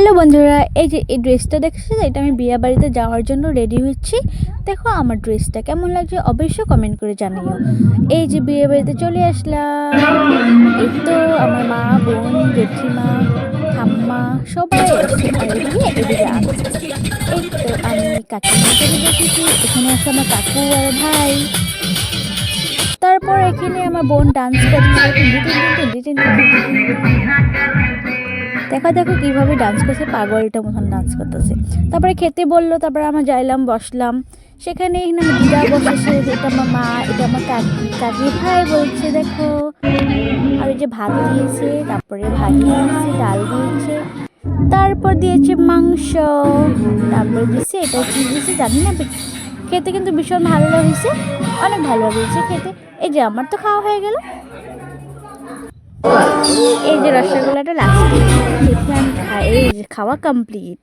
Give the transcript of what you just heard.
Hello বন্ধুরা, এই যে এই ড্রেসটা দেখছো, এটা আমি বিয়ে বাড়িতে যাওয়ার জন্য রেডি হচ্ছি। দেখো আমার ড্রেসটা কেমন লাগছে অবশ্যই কমেন্ট করে জানিও। এই যে বিয়ে বাড়িতে চলে আসলাম। এই তো আমার মা, বোন, জেঠিমা, ঠাম্মা সবাই আসছে। আর এদিকে আমি, এই তো আমি কাকিমার সাথে দেখেছি। এখানে আছে আমার কাকু আর ভাই। তারপর এখানে আমার বোন ডান্স করছে। দেখো দেখো কিভাবে ডান্স করছে, পাগলটা মতন ডান্স করতেছে। তারপরে খেতে বললো, তারপরে আমরা যাইলাম, বসলাম। সেখানে আমার দিদা বসেছে, এটা আমার মা, এটা আমার কাকি, কাকি ভাই বলছে দেখো। আর ওই যে ভাত দিয়েছে, তারপরে ভাজি দিয়েছে, ডাল দিয়েছে, তারপর দিয়েছে মাংস, তারপরে দিয়েছে এটা কি দিয়েছে জানি না। খেতে কিন্তু ভীষণ ভালো হয়েছে, অনেক ভালো হয়েছে খেতে। এই যে আমার তো খাওয়া হয়ে গেল। এই যে রসগোল্লাটা লাস্টে দেখে আমি খাই, এই যে খাওয়া কমপ্লিট।